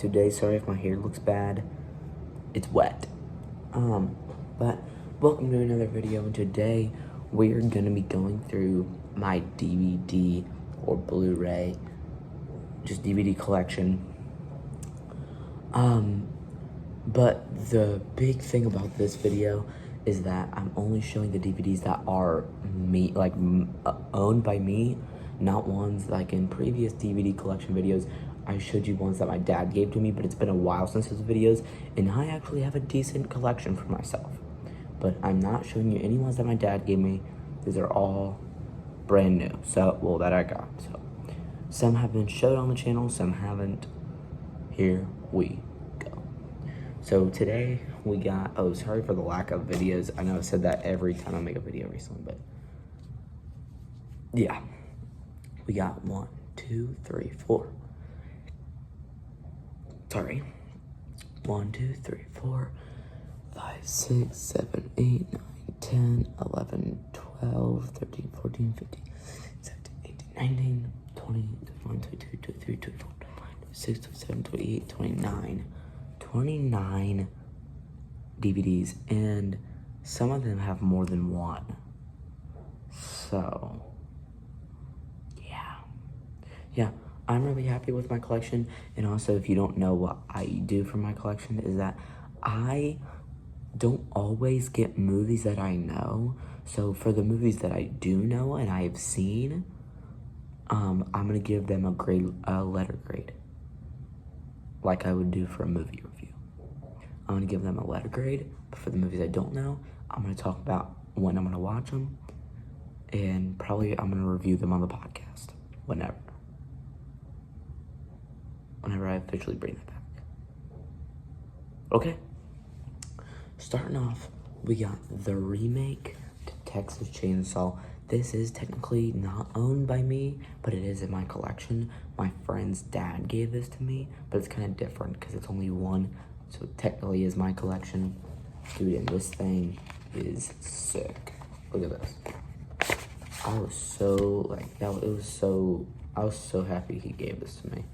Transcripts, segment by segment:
today. Sorry if my hair looks bad. It's wet. But welcome to another video, and today we're gonna be going through my DVD or Blu-ray, just DVD collection. But the big thing about this video is that I'm only showing the DVDs that are owned by me, not ones like in previous DVD collection videos. I showed you ones that my dad gave to me, but it's been a while since those videos, and I actually have a decent collection for myself. But I'm not showing you any ones that my dad gave me. These are all brand new, that I got. So some have been showed on the channel, some haven't. Here we go. So today we got, sorry for the lack of videos. I know I said that every time I make a video recently, but yeah. We got 1, 2, 3, 4. Sorry. 1, 2, 3, 4, 5, 6, 7, 8, 9, 10, 11, 12, 13, 14, 15, 17, 18, 19, 20, 21, 22, 23, 24, 25, 26, 27, 28, 29. 29 DVDs, and some of them have more than one. So, yeah, I'm really happy with my collection. And also, if you don't know what I do for my collection, is that I don't always get movies that I know. So for the movies that I do know and I have seen, I'm gonna give them a letter grade, like I would do for a movie review. I'm gonna give them a letter grade, but for the movies I don't know, I'm gonna talk about when I'm gonna watch them, and probably I'm gonna review them on the podcast, whenever I officially bring that back. Okay, starting off, we got the remake to Texas Chainsaw. This is technically not owned by me, but it is in my collection. My friend's dad gave this to me, but it's kind of different because it's only one, so it technically is my collection. Dude, and this thing is sick. Look at this. I was so happy he gave this to me.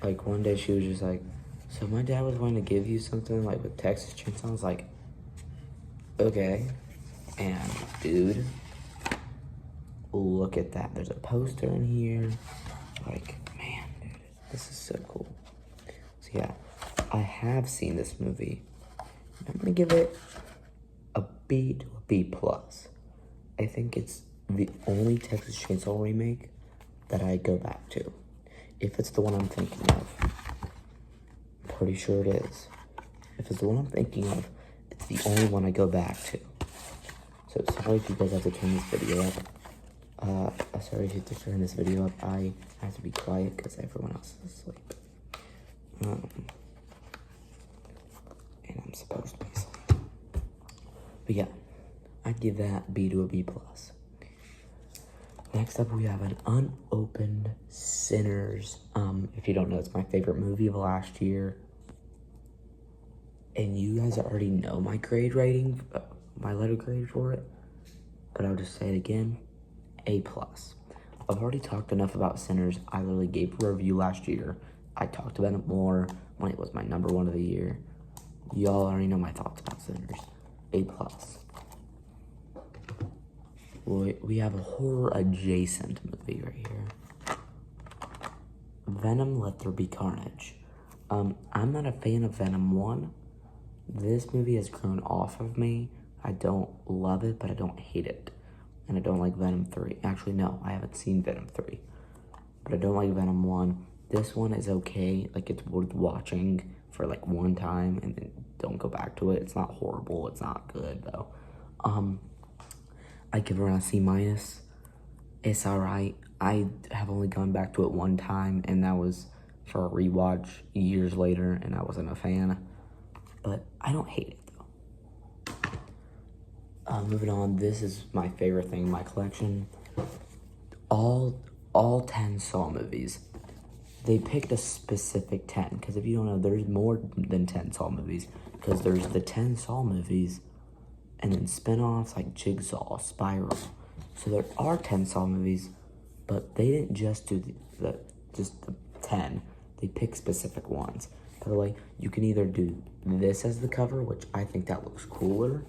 Like, one day she was just like, so my dad was going to give you something like with Texas Chainsaw. I was like, okay. And dude, look at that. There's a poster in here. Like, man, dude, this is so cool. So yeah, I have seen this movie. I'm gonna give it a B to a B+. I think it's the only Texas Chainsaw remake that I go back to. If it's the one I'm thinking of. I'm pretty sure it is. If it's the one I'm thinking of, it's the only one I go back to. So sorry if you guys have to turn this video up. Sorry if you have to turn this video up. I have to be quiet because everyone else is asleep. And I'm supposed to be asleep. But yeah, I'd give that B to a B+. Next up, we have an unopened Sinners. If you don't know, it's my favorite movie of last year. And you guys already know my grade rating, my letter grade for it. But I'll just say it again, A+. I've already talked enough about Sinners. I literally gave a review last year. I talked about it more when it was my #1 of the year. Y'all already know my thoughts about Sinners. A+. We have a horror adjacent movie right here. Venom: Let There Be Carnage. I'm not a fan of Venom 1. This movie has grown off of me. I don't love it, but I don't hate it. And I don't like Venom 3. Actually, no, I haven't seen Venom 3. But I don't like Venom 1. This one is okay. Like, it's worth watching for like one time and then don't go back to it. It's not horrible. It's not good, though. I give it around a C-. It's alright. I have only gone back to it one time, and that was for a rewatch years later, and I wasn't a fan. But I don't hate it, though. Moving on, this is my favorite thing in my collection. All 10 Saw movies. They picked a specific 10, because if you don't know, there's more than 10 Saw movies, because there's the 10 Saw movies, and then spin-offs like Jigsaw, Spiral. So there are 10 Saw movies, but they didn't just do the 10. they pick specific ones. By the way, you can either do this as the cover, which I think that looks cooler,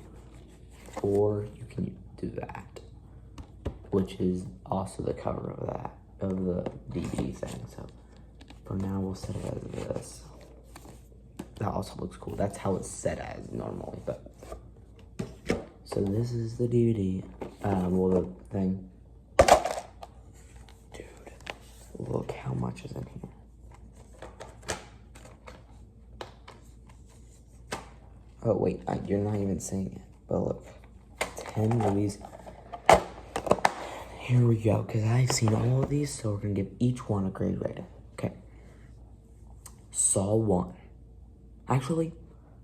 or you can do that, which is also the cover of the DVD thing. So for now, we'll set it as this. That also looks cool. That's how it's set as normally, but. So this is the DVD, well, the thing. Dude, look how much is in here. Oh, wait, you're not even seeing it, but look, 10 movies. Here we go, because I've seen all of these, so we're going to give each one a grade rating. Okay. Saw 1. Actually,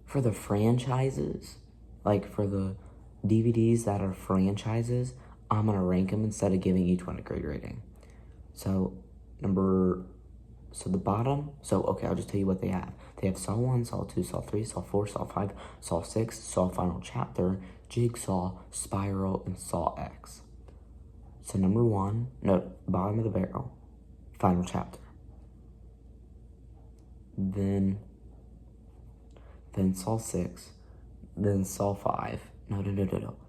for the franchises, like for the DVDs that are franchises, I'm going to rank them instead of giving each one a grade rating. So, the bottom, okay, I'll just tell you what they have. They have Saw 1, Saw 2, Saw 3, Saw 4, Saw 5, Saw 6, Saw Final Chapter, Jigsaw, Spiral, and Saw X. So bottom of the barrel, Final Chapter. Then Saw 6, then Saw 5. No.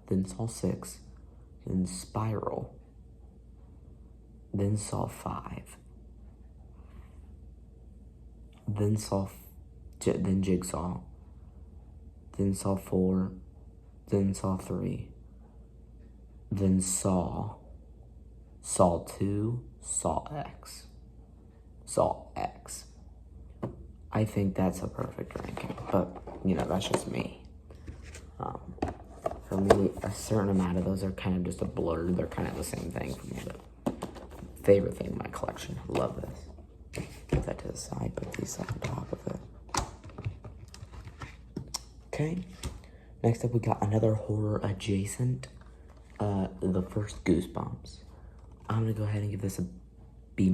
Then Saw 6, then Spiral, then Saw 5, then Jigsaw, then Saw 4, then Saw 3, then Saw 2, Saw X. I think that's a perfect ranking, but, that's just me. For me, a certain amount of those are kind of just a blur. They're kind of the same thing for me, but favorite thing in my collection. Love this. Put that to the side, put these on top of it. Okay, next up we got another horror adjacent, the first Goosebumps. I'm gonna go ahead and give this a B-.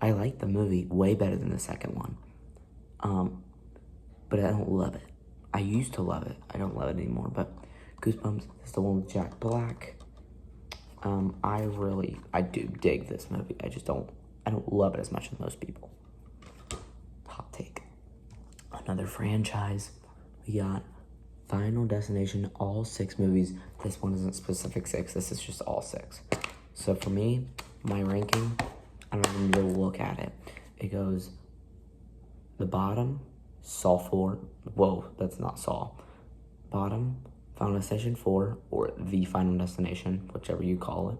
I like the movie way better than the second one, but I don't love it. I used to love it. I don't love it anymore, but Goosebumps is the one with Jack Black. I do dig this movie. I don't love it as much as most people. Hot take. Another franchise. We got Final Destination, all 6 movies. This one isn't specific 6. This is just all 6. So for me, my ranking, I don't even need to look at it. It goes the bottom, Saw 4. Whoa, that's not Saw. Bottom, Final Destination 4, or The Final Destination, whichever you call it.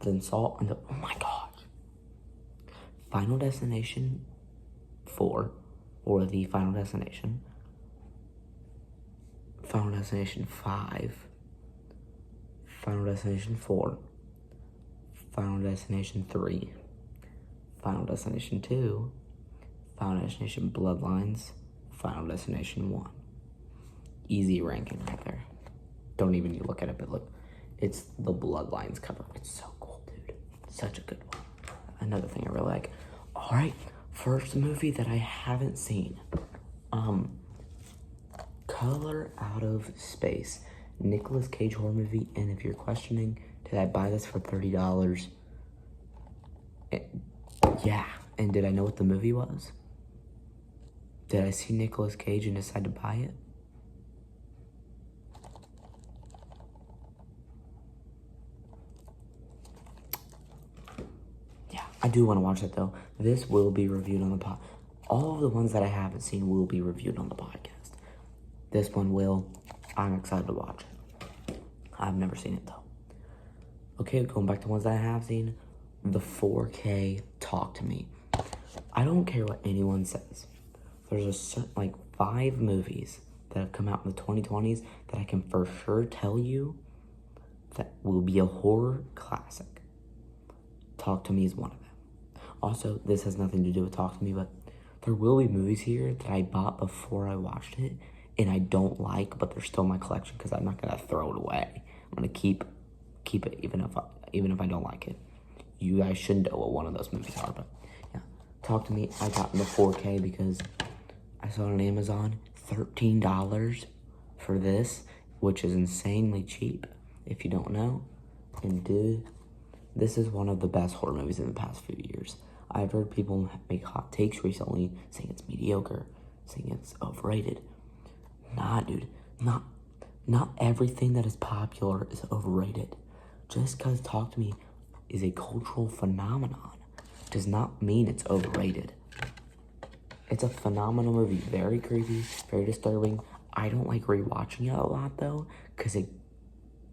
Then Saw, and oh my gosh. Final Destination 4, or The Final Destination. Final Destination 5. Final Destination 4. Final Destination 3. Final Destination 2. Final Destination Bloodlines. Final Destination 1. Easy ranking right there. Don't even look at it, but look. It's the Bloodlines cover. It's so cool, dude. Such a good one. Another thing I really like. Alright, first movie that I haven't seen. Color Out of Space. Nicolas Cage horror movie, and if you're questioning, did I buy this for $30? Yeah, and did I know what the movie was? Did I see Nicolas Cage and decide to buy it? Yeah, I do want to watch it though. This will be reviewed on the pod. All of the ones that I haven't seen will be reviewed on the podcast. This one will. I'm excited to watch it. I've never seen it though. Okay, going back to ones that I have seen. The 4K Talk to Me. I don't care what anyone says. There's a certain, 5 movies that have come out in the 2020s that I can for sure tell you that will be a horror classic. Talk to Me is one of them. Also, this has nothing to do with Talk to Me, but there will be movies here that I bought before I watched it and I don't like, but they're still in my collection because I'm not gonna throw it away. I'm gonna keep it even if I don't like it. You guys should know what one of those movies are, but yeah. Talk to Me, I got the 4K because I saw it on Amazon, $13 for this, which is insanely cheap, if you don't know. And dude, this is one of the best horror movies in the past few years. I've heard people make hot takes recently saying it's mediocre, saying it's overrated. Nah, dude, not everything that is popular is overrated. Just because Talk to Me is a cultural phenomenon does not mean it's overrated. It's a phenomenal movie, very creepy, very disturbing. I don't like rewatching it a lot though, because it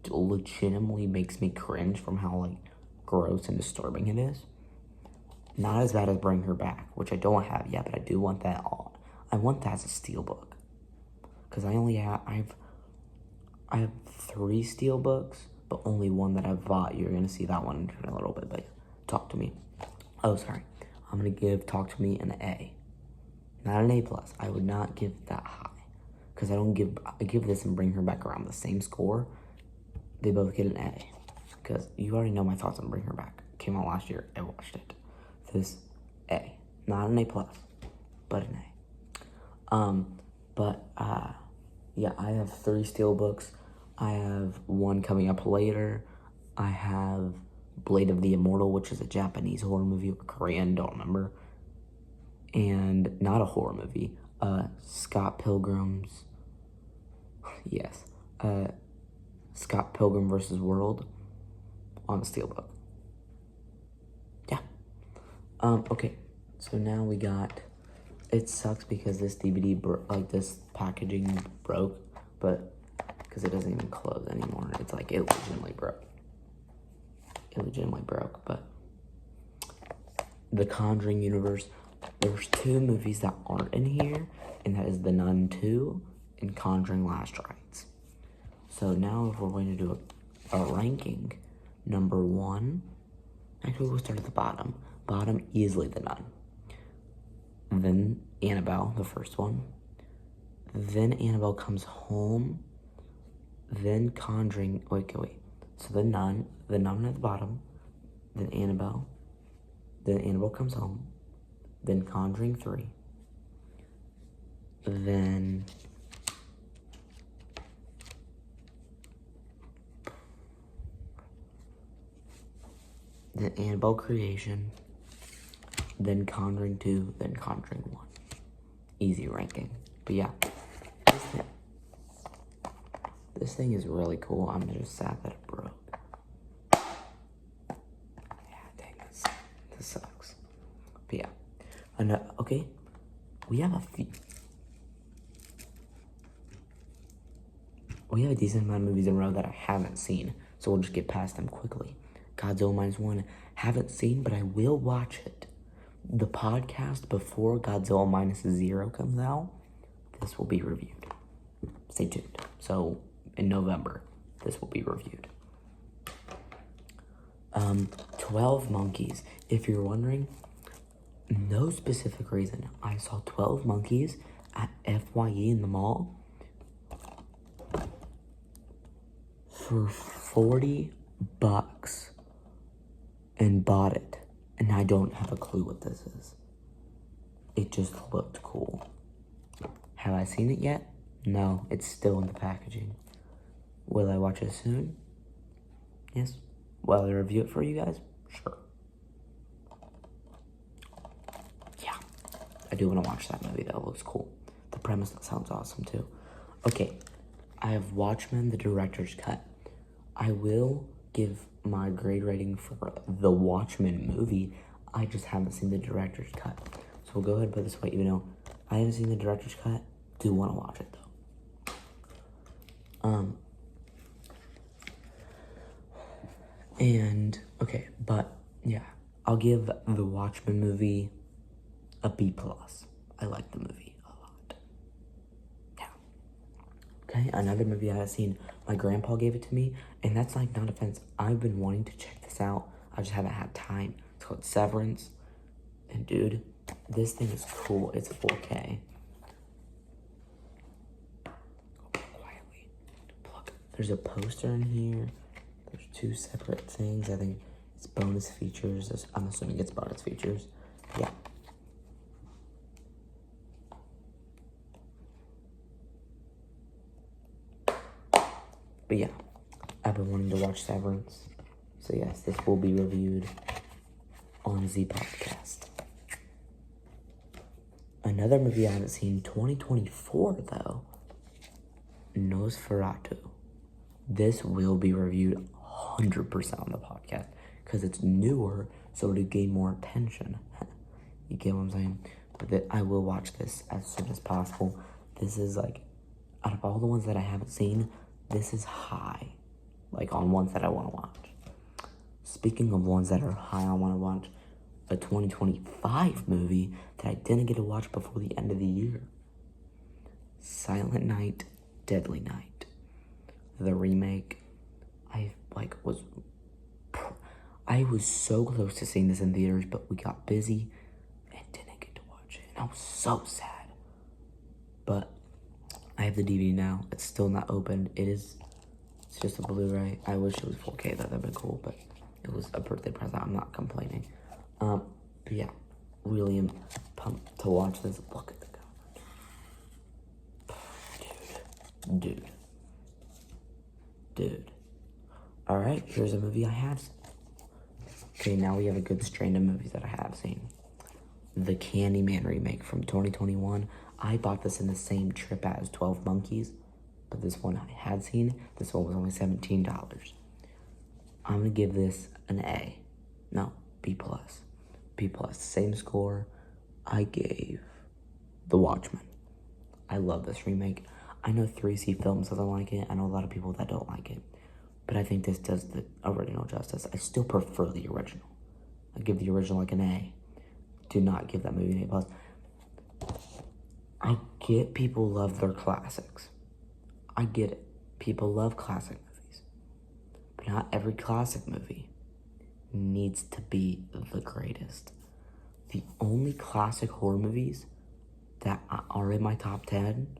legitimately makes me cringe from how like gross and disturbing it is. Not as bad as Bring Her Back, which I don't have yet, but I do want that on. I want that as a steelbook, because I have 3 steelbooks, but only one that I've bought. You're gonna see that one in a little bit, but Talk to Me. Oh, sorry. I'm gonna give Talk to Me an A, not an A+. I would not give that high, because I give this and Bring Her Back around the same score. They both get an A, because you already know my thoughts on Bring Her Back. It came out last year. I watched it. This A, not an A+, but an A. Yeah, I have 3 steelbooks. I have one coming up later. I have Blade of the Immortal, which is a Japanese horror movie, or Korean, don't remember. And not a horror movie. Scott Pilgrim's, yes, Scott Pilgrim vs. World on the steelbook. Yeah. Okay, so now we got, it sucks because this DVD, this packaging broke, but, because it doesn't even close anymore. It's like, it legitimately broke. But the Conjuring universe, there's 2 movies that aren't in here, and that is The Nun 2 and Conjuring Last Rites. So now if we're going to do a ranking, number 1, actually we'll start at the bottom. Bottom, easily The Nun. Then Annabelle, the first one. Then Annabelle Comes Home. Then Conjuring, wait. So The Nun at the bottom. Then Annabelle. Then Annabelle Comes Home. Then Conjuring 3. Then Annabelle Creation. Then Conjuring 2. Then Conjuring 1. Easy ranking. But yeah, this thing is really cool. I'm just sad that it broke. Yeah, dang, this sucks. But yeah, okay, we have a decent amount of movies in a row that I haven't seen, so we'll just get past them quickly. Godzilla -1, haven't seen, but I will watch it. The podcast before Godzilla -0 comes out, this will be reviewed. Stay tuned. So, in November, this will be reviewed. 12 Monkeys. If you're wondering, no specific reason. I saw 12 Monkeys at FYE in the mall for $40 and bought it. And I don't have a clue what this is. It just looked cool. Have I seen it yet? No, it's still in the packaging. Will I watch it soon? Yes. Will I review it for you guys? Sure. Yeah. I do want to watch that movie though. It looks cool. The premise sounds awesome too. Okay. I have Watchmen, the director's cut. I will give my grade rating for the Watchmen movie. I just haven't seen the director's cut. So we'll go ahead and put this away, even though I haven't seen the director's cut. Do want to watch it though. And okay, but yeah, I'll give the Watchmen movie a B+. I like the movie a lot. Yeah. Okay, another movie I haven't seen. My grandpa gave it to me, and that's like not offense. I've been wanting to check this out. I just haven't had time. It's called Severance. And dude, this thing is cool. It's 4K. Quietly. Look, there's a poster in here. There's 2 separate things. I think it's bonus features. I'm assuming it's bonus features. Yeah. But yeah, I've been wanting to watch Severance. So yes, this will be reviewed on Z Podcast. Another movie I haven't seen, 2024 though, Nosferatu. This will be reviewed 100% on the podcast because it's newer, so it'll gain more attention. You get what I'm saying? But I will watch this as soon as possible. This is like, out of all the ones that I haven't seen, this is high, like on ones that I want to watch. Speaking of ones that are high I want to watch, a 2025 movie that I didn't get to watch before the end of the year. Silent Night, Deadly Night. The remake. I was so close to seeing this in theaters, but we got busy and didn't get to watch it. And I was so sad. But I have the DVD now. It's still not opened. It's just a Blu-ray. I wish it was 4K. That'd been cool, but it was a birthday present. I'm not complaining. But yeah, really am pumped to watch this. Look at the cover. Dude. Alright, here's a movie I have seen. Okay, now we have a good strain of movies that I have seen. The Candyman remake from 2021. I bought this in the same trip as 12 Monkeys, but this one I had seen. This one was only $17. I'm gonna give this an A. No, B+. B+, same score I gave The Watchmen. I love this remake. I know 3C Films doesn't like it. I know a lot of people that don't like it. But I think this does the original justice. I still prefer the original. I give the original like an A. Do not give that movie an A+. I get people love their classics. I get it. People love classic movies. But not every classic movie needs to be the greatest. The only classic horror movies that are in my top 10,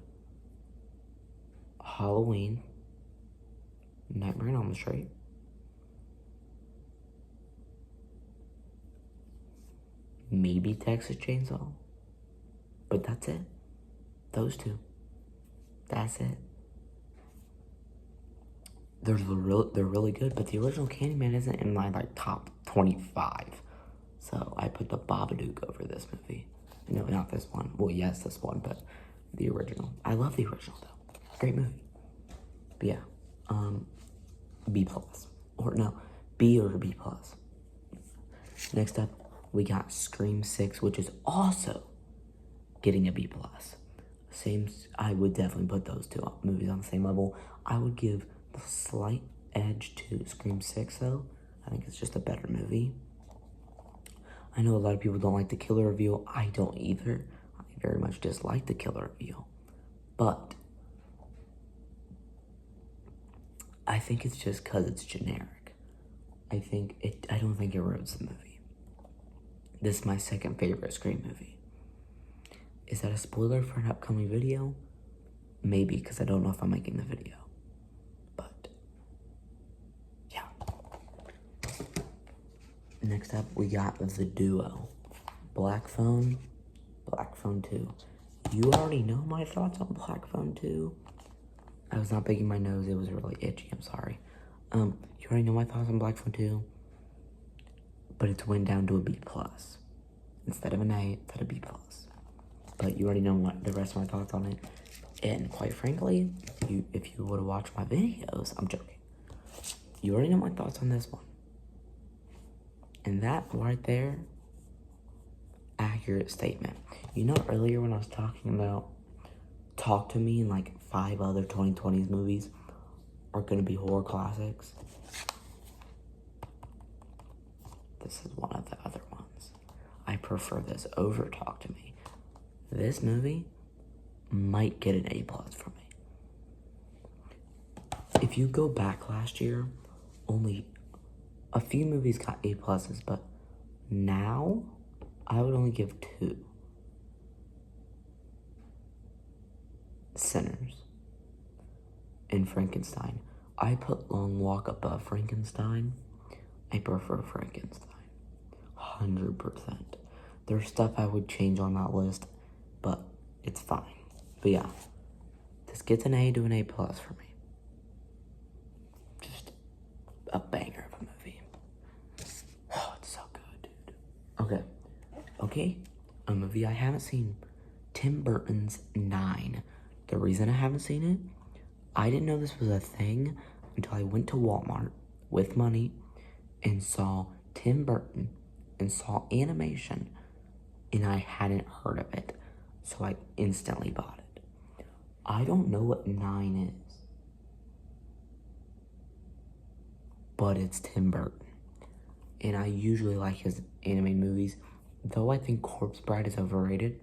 Halloween, Nightmare on Elm Street, maybe Texas Chainsaw, but that's it. Those two. That's it. They're really good, but the original Candyman isn't in my top 25. So I put the Babadook over this movie. No, not this one. Well, yes, this one, but the original. I love the original though. Great movie. But yeah, B+. Or no, B or B+. Next up, we got Scream 6, which is also getting a B+. I would definitely put those two movies on the same level. I would give the slight edge to Scream 6 though. I think it's just a better movie. I know a lot of people don't like the killer reveal. I don't either. I very much dislike the killer reveal. But I think it's just because it's generic. I don't think it ruins the movie. This is my second favorite Scream movie. Is that a spoiler for an upcoming video? Maybe, because I don't know if I'm making the video. But, yeah. Next up, we got The Duo. Black Phone 2. You already know my thoughts on Black Phone 2. I was not picking my nose. It was really itchy. I'm sorry. You already know my thoughts on Black Phone 2. But it's went down to a B+. Instead of an A, it's at a B+. But you already know what the rest of my thoughts on it. And quite frankly, if you would have watched my videos, I'm joking. You already know my thoughts on this one. And that right there, accurate statement. You know earlier when I was talking about Talk to Me and 5 other 2020s movies are gonna be horror classics? This is one of the other ones. I prefer this over Talk to Me. This movie might get an A+ from me. If you go back last year, only a few movies got A+, but now I would only give 2. Sinners and Frankenstein. I put Long Walk above Frankenstein. I prefer Frankenstein. 100%. There's stuff I would change on that list, but it's fine. But yeah, this gets an A to an A+ for me. Just a banger of a movie. Oh, it's so good, dude. Okay, a movie I haven't seen. Tim Burton's 9. The reason I haven't seen it, I didn't know this was a thing until I went to Walmart with money and saw Tim Burton and saw animation, and I hadn't heard of it, so I instantly bought it. I don't know what 9 is, but it's Tim Burton, and I usually like his anime movies, though I think Corpse Bride is overrated,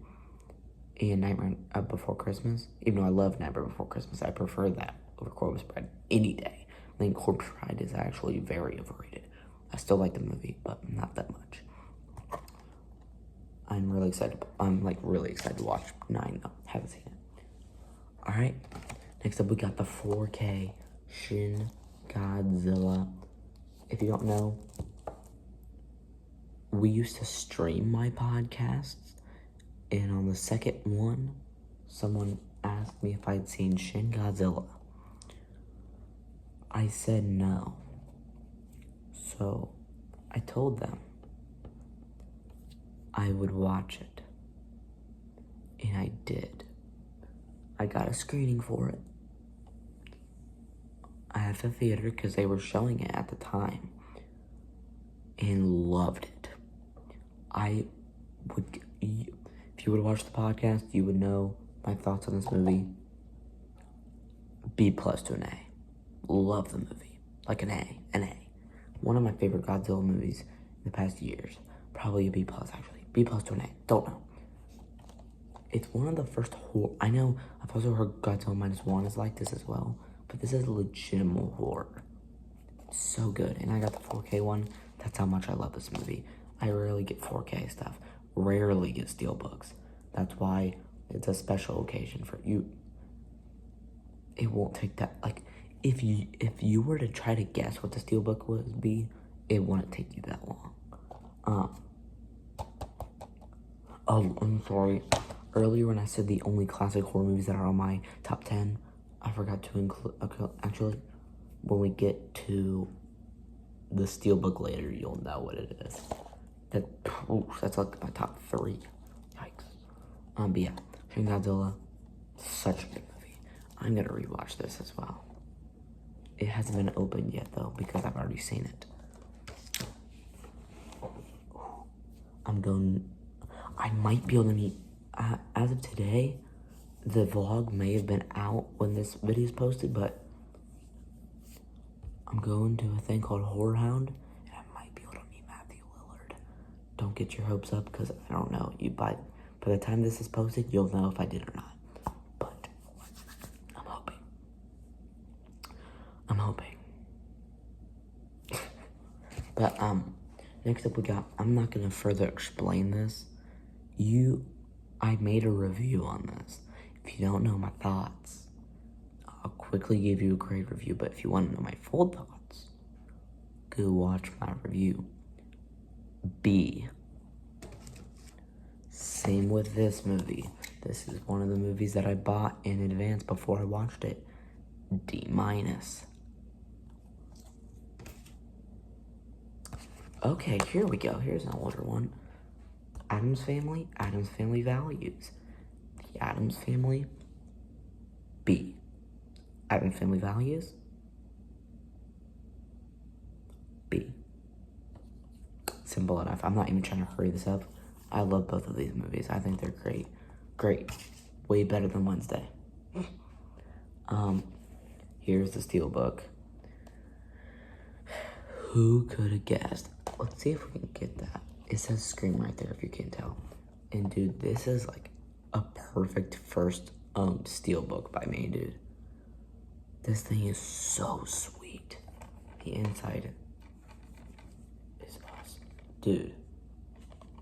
and Nightmare Before Christmas, even though I love Nightmare Before Christmas, I prefer that over Corpse Bride any day. I think Corpse Bride is actually very overrated. I still like the movie, but not that much. I'm really excited to watch 9 though. Haven't seen it. Alright, next up we got the 4K Shin Godzilla. If you don't know, we used to stream my podcasts, and on the second one, someone asked me if I'd seen Shin Godzilla. I said no. So I told them I would watch it. And I did. I got a screening for it at the theater because they were showing it at the time, and loved it. If you would watch the podcast, you would know my thoughts on this movie. B+ to an A. Love the movie. Like an A. One of my favorite Godzilla movies in the past years. Probably a B+, actually. B+ to an A. Don't know. It's one of the first horror. I know I've also heard Godzilla -1 is like this as well, but this is legitimate horror. It's so good. And I got the 4K one. That's how much I love this movie. I rarely get 4K stuff. Rarely get steelbooks. That's why it's a special occasion for you. It won't take that, like, if you were to try to guess what the steelbook would be, it wouldn't take you that long. Oh, I'm sorry. Earlier when I said the only classic horror movies that are on my top 10, I forgot to include, actually, when we get to the steelbook later, you'll know what it is. That's like my top 3. Yikes. But yeah, Shin Godzilla, such a good movie. I'm gonna rewatch this as well. It hasn't been opened yet though, because I've already seen it. I might be able to meet, as of today, the vlog may have been out when this video is posted, but I'm going to a thing called Horror Hound, and I might be able to meet Matthew Lillard. Don't get your hopes up, because I don't know. By the time this is posted, you'll know if I did or not. But I'm hoping. But next up we got, I'm not gonna further explain this. I made a review on this. If you don't know my thoughts, I'll quickly give you a great review, but if you want to know my full thoughts, go watch my review. B. Same with this movie. This is one of the movies that I bought in advance before I watched it. D-. Okay, here we go. Here's an older one. Addams Family Values. The Addams Family. B. Addams Family Values. B. Simple enough. I'm not even trying to hurry this up. I love both of these movies. I think they're great. Great. Way better than Wednesday. Here's the steelbook. Who could have guessed? Let's see if we can get that. It says Scream right there if you can't tell. And dude, this is like a perfect first steelbook by me, dude. This thing is so sweet. The inside is awesome. Dude,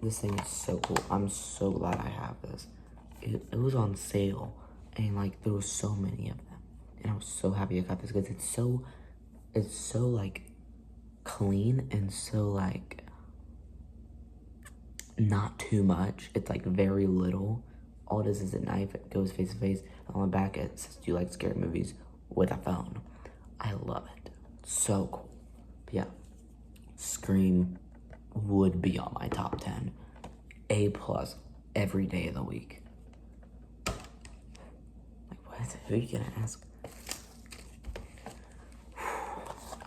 this thing is so cool. I'm so glad I have this. It was on sale, and like there was so many of them, and I was so happy I got this because it's so like clean and so like not too much. It's like very little. All it is a knife. It goes face to face. On the back it says, "Do you like scary movies with a phone?" I love it. So cool. But yeah, Scream would be on my top 10. A+ every day of the week. What? Who are you gonna ask?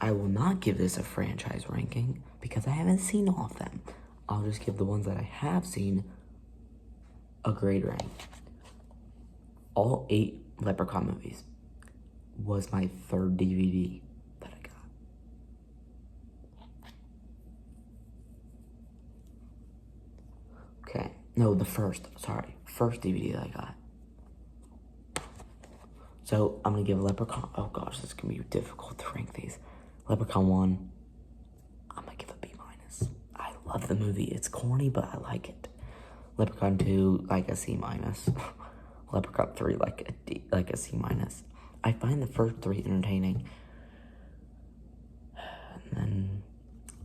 I will not give this a franchise ranking because I haven't seen all of them. I'll just give the ones that I have seen a grade rank. All 8 Leprechaun movies was my 3rd DVD that I got. Okay, no, first DVD that I got. So I'm gonna give Leprechaun, oh gosh, this is gonna be difficult to rank these. Leprechaun 1, I'm gonna give a B-. I love the movie. It's corny, but I like it. Leprechaun 2, like a C-. Leprechaun 3, like a C-. I find the first 3 entertaining. And then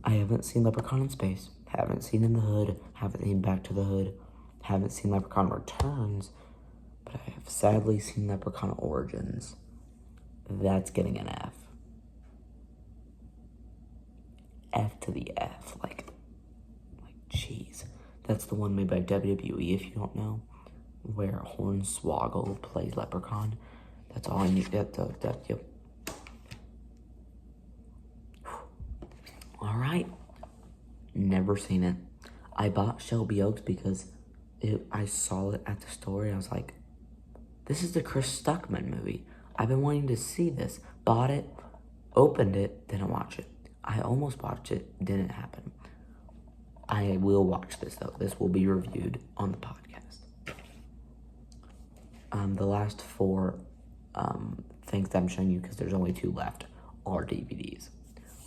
I haven't seen Leprechaun in Space, haven't seen In the Hood, haven't seen Back to the Hood, haven't seen Leprechaun Returns, but I have sadly seen Leprechaun Origins. That's getting an F. F to the F, like, jeez. That's the one made by WWE, if you don't know, where Hornswoggle plays Leprechaun. That's all I need. Yep. All right. Never seen it. I bought Shelby Oaks because I saw it at the store, and I was like, this is the Chris Stuckman movie. I've been wanting to see this. Bought it, opened it, didn't watch it. I almost watched it, didn't happen. I will watch this, though. This will be reviewed on the podcast. The last 4 things that I'm showing you, because there's only 2 left, are DVDs.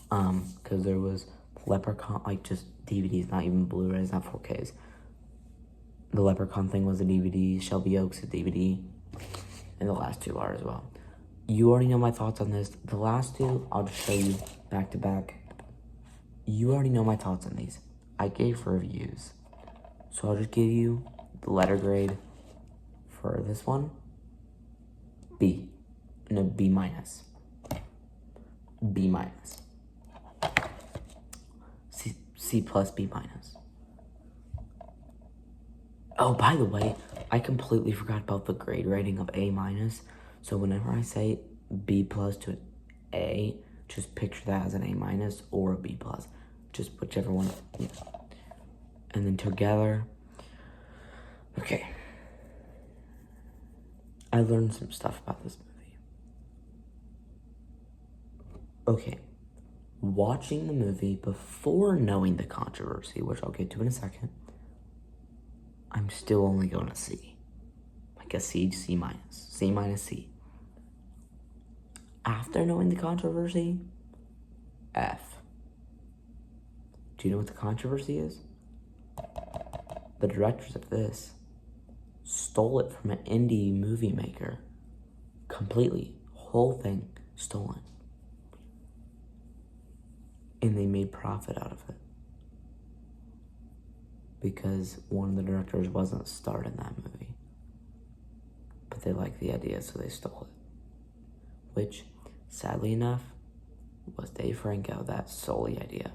Because there was Leprechaun, like just DVDs, not even Blu-rays, not 4Ks. The Leprechaun thing was a DVD, Shelby Oaks a DVD, and the last 2 are as well. You already know my thoughts on this. The last 2, I'll just show you back to back. You already know my thoughts on these. I gave reviews. So I'll just give you the letter grade for this one. B. No, B-. B-. C plus B-. Oh, by the way, I completely forgot about the grade rating of A-. So whenever I say B plus to an A, just picture that as an A- or a B plus. Just whichever one. Yeah. And then together. Okay. I learned some stuff about this movie. Okay. Watching the movie before knowing the controversy, which I'll get to in a second, I'm still only going to C. Like a C, C-. C-. After knowing the controversy, F. Do you know what the controversy is? The directors of this stole it from an indie movie maker. Completely. Whole thing stolen. And they made profit out of it. Because one of the directors wasn't starred in that movie. But they liked the idea, so they stole it. Which, sadly enough, was Dave Franco that stole the idea.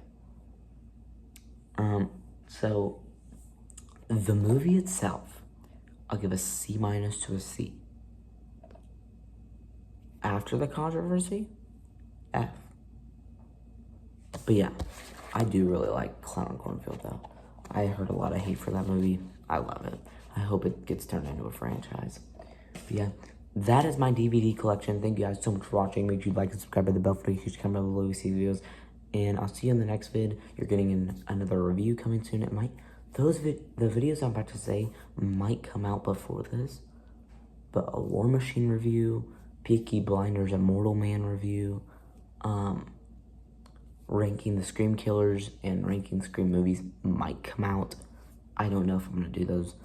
So, the movie itself, I'll give a C- to a C. After the controversy, F. But yeah, I do really like Clown on Cornfield, though. I heard a lot of hate for that movie. I love it. I hope it gets turned into a franchise. But yeah, that is my DVD collection. Thank you guys so much for watching. Make sure you like and subscribe to the bell for huge comment below we see videos. And I'll see you in the next vid. You're getting another review coming soon. It might, the videos I'm about to say might come out before this. But a War Machine review, Peaky Blinders Immortal Man review, ranking the Scream Killers and ranking Scream movies might come out. I don't know if I'm going to do those.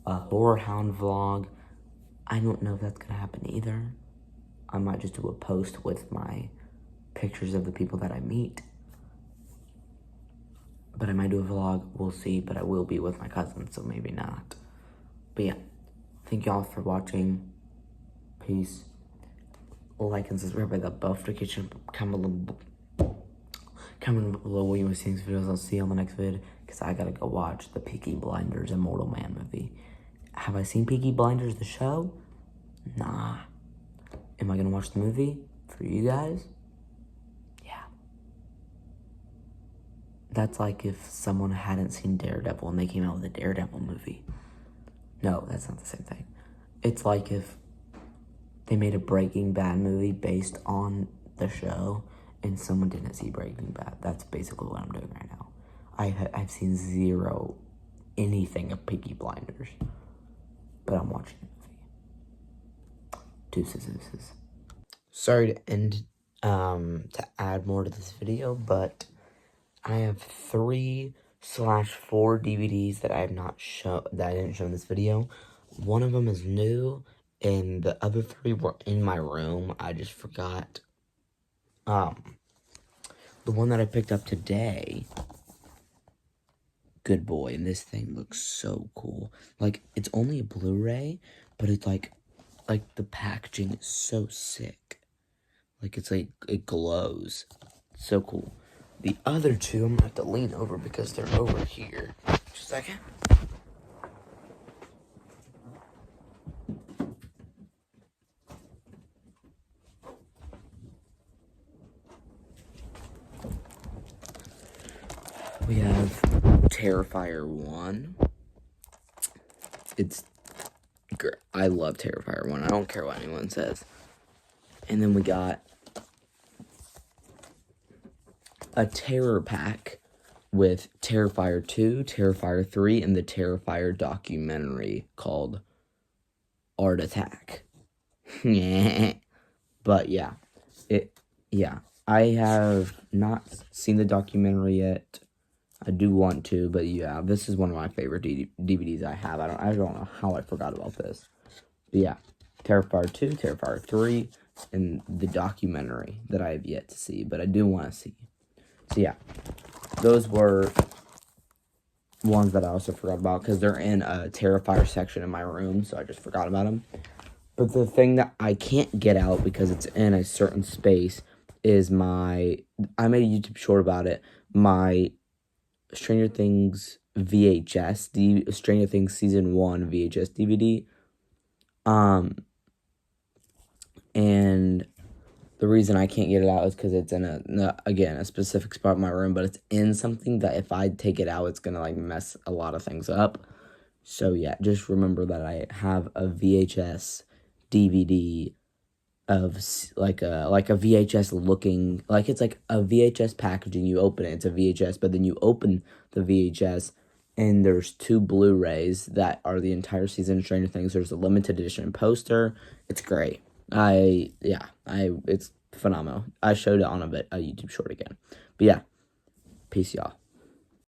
A Horror Hound vlog. I don't know if that's going to happen either. I might just do a post with my pictures of the people that I meet. But I might do a vlog. We'll see. But I will be with my cousin, so maybe not. But yeah. Thank y'all for watching. Peace. Like and subscribe by the bell notification. Comment below what you want to see in these videos. I'll see you on the next vid. Because I gotta go watch the Peaky Blinders Immortal Man movie. Have I seen Peaky Blinders, the show? Nah. am I gonna watch the movie for you guys? Yeah. That's like if someone hadn't seen Daredevil and they came out with a Daredevil movie. No, that's not the same thing. It's like if they made a Breaking Bad movie based on the show and someone didn't see Breaking Bad. That's basically what I'm doing right now. I've seen zero anything of Peaky Blinders, but I'm watching the movie. Deuces. Sorry to end, to add more to this video, but I have 3/4 DVDs that I have not shown, that I didn't show in this video. One of them is new, and the other 3 were in my room. I just forgot. The one that I picked up today, good boy, and this thing looks so cool. Like, it's only a Blu-ray, but it's like the packaging is so sick. Like, it's like, it glows. It's so cool. The other 2, I'm gonna have to lean over because they're over here. Just a second. We have Terrifier 1. It's great. I love Terrifier 1. I don't care what anyone says. And then we got a Terror Pack with Terrifier 2, Terrifier 3, and the Terrifier documentary called Art Attack. But yeah, I have not seen the documentary yet. I do want to, but yeah, this is one of my favorite DVDs I have. I don't know how I forgot about this. But yeah, Terrifier 2, Terrifier 3, and the documentary that I have yet to see, but I do want to see. So yeah, those were ones that I also forgot about because they're in a Terrifier section in my room, so I just forgot about them. But the thing that I can't get out because it's in a certain space is I made a YouTube short about it, my Stranger Things VHS, Stranger Things Season 1 VHS DVD. And the reason I can't get it out is because it's in a specific spot in my room, but it's in something that if I take it out, it's going to, like, mess a lot of things up. So, yeah, just remember that I have a VHS DVD of, like a VHS looking, like, it's like a VHS packaging. You open it, it's a VHS, but then you open the VHS, and there's 2 Blu-rays that are the entire season of Stranger Things. There's a limited edition poster. It's great. It's phenomenal. I showed it on a YouTube short again. But yeah, peace, y'all.